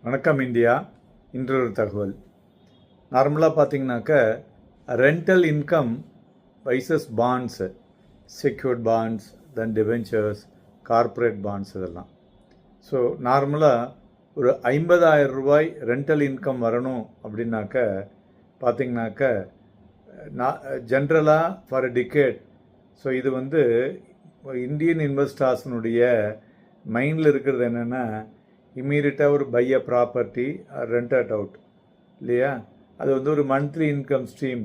வணக்கம் இந்தியா. இன்றொரு தகவல். நார்மலாக பார்த்தீங்கன்னாக்க rental income versus bonds, secured bonds, then debentures, corporate bonds இதெல்லாம். ஸோ நார்மலாக ஒரு 50,000 ரூபாய் ரெண்டல் இன்கம் வரணும் அப்படின்னாக்க பார்த்தீங்கன்னாக்க ஜென்ரலாக ஃபார் அ டிகேட். ஸோ இது இந்தியன் இன்வெஸ்டர்ஸினுடைய மைண்டில் இருக்கிறது என்னென்னா, இம்மீடியட்டாக ஒரு buy a property rent it out இல்லையா. அது ஒரு மந்த்லி இன்கம் ஸ்ட்ரீம்.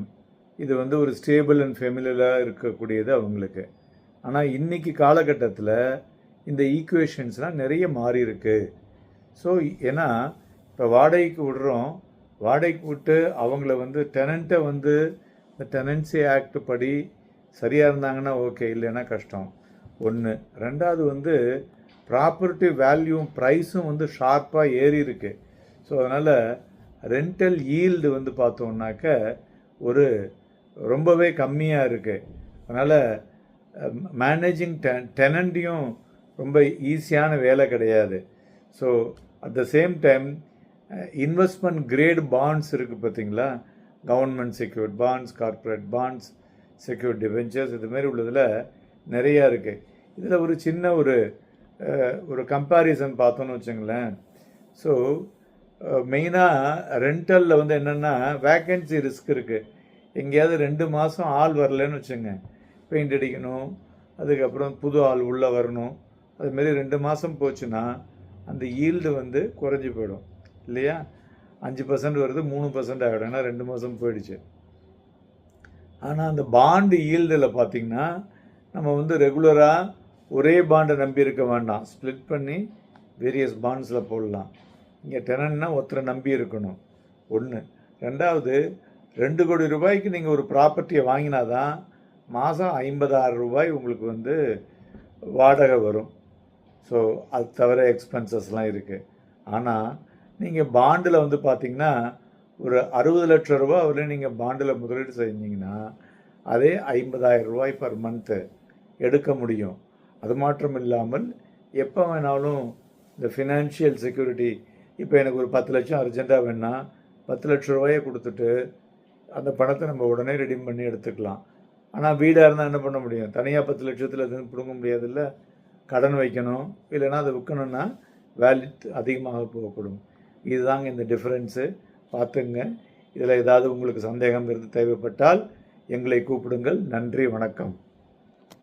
இது ஒரு ஸ்டேபிள் அண்ட் ஃபெமிலியராக இருக்கக்கூடியது அவங்களுக்கு. ஆனால் இன்றைக்கி காலகட்டத்தில் இந்த ஈக்குவேஷன்ஸ்லாம் நிறைய மாறி இருக்கு. ஸோ ஏன்னா இப்போ வாடகைக்கு விடுறோம், வாடகைக்கு விட்டு அவங்கள டெனண்ட்டை இந்த டெனன்சி ஆக்ட் படி சரியாக இருந்தாங்கன்னா ஓகே, இல்லைன்னா கஷ்டம். ஒன்று. ரெண்டாவது ப்ராப்பர்ட்டி வேல்யூவும் ப்ரைஸும் ஷார்ப்பாக ஏறி இருக்கு. ஸோ அதனால் ரெண்டல் ஈல்டு பார்த்தோம்னாக்க ரொம்பவே கம்மியாக இருக்குது. அதனால் மேனேஜிங் டெனண்ட்டையும் ரொம்ப ஈஸியான வேலை கிடையாது. So at the same time investment grade bonds இருக்குது பார்த்தீங்களா, government secured bonds, corporate bonds, secured debentures, இதுமாரி உள்ளதில் நிறையா இருக்குது. இதில் சின்ன ஒரு கம்பேரிசன் பார்த்தோன்னு வச்சுங்களேன். ஸோ மெயினாக ரெண்டலில் என்னென்னா வேக்கன்சி ரிஸ்க் இருக்குது. எங்கேயாவது 2 மாதம் ஆள் வரலன்னு வச்சுங்க, பெயிண்ட் அடிக்கணும், அதுக்கப்புறம் புது ஆள் உள்ளே வரணும், அதுமாரி 2 மாதம் போச்சுன்னா அந்த ஈல்டு குறைஞ்சி போயிடும் இல்லையா. 5% வருது, 3% ஆகிடும், ஏன்னா 2 மாதம் போயிடுச்சு. ஆனால் அந்த பாண்டு ஈல்டில் பார்த்திங்கன்னா நம்ம ரெகுலராக ஒரே பாண்டை நம்பி இருக்க வேண்டாம், ஸ்ப்ளிட் பண்ணி வேரியஸ் பாண்ட்ஸில் போடலாம். இங்கே டெனன்னா ஒருத்தரை நம்பி இருக்கணும், ஒன்று. ரெண்டாவது, 2 கோடி ரூபாய்க்கு நீங்கள் ஒரு ப்ராப்பர்ட்டியை வாங்கினா தான் மாதம் 50,000 ரூபாய் உங்களுக்கு வாடகை வரும். ஸோ அது தவிர எக்ஸ்பென்சஸ்லாம் இருக்குது. ஆனால் நீங்கள் பாண்டில் பார்த்தீங்கன்னா ஒரு 60 லட்சம் ரூபா வரையும் நீங்கள் பாண்டில் முதலீடு செஞ்சீங்கன்னா அதே 50,000 ரூபாய் பர் மந்த்து எடுக்க முடியும். அது மாற்றம் இல்லாமல் எப்போ வேணாலும் இந்த ஃபினான்ஷியல் செக்யூரிட்டி, இப்போ எனக்கு ஒரு 10 லட்சம் அர்ஜெண்ட்டாக வேணா 10 லட்ச ரூபாயை கொடுத்துட்டு அந்த பணத்தை நம்ம உடனே ரெடீம் பண்ணி எடுத்துக்கலாம். ஆனால் வீடாக இருந்தால் என்ன பண்ண முடியும், தனியாக 10 லட்சத்தில் எதுவும் பிடுங்க முடியாதுல்ல, கடன் வைக்கணும், இல்லைன்னா அதை விற்கணுன்னா வேல்யூ அதிகமாக போகக்கூடும். இதுதாங்க இந்த டிஃப்ரென்ஸு. பார்த்துங்க. இதில் ஏதாவது உங்களுக்கு சந்தேகம் இருந்து தேவைப்பட்டால் எங்களை கூப்பிடுங்கள். நன்றி, வணக்கம்.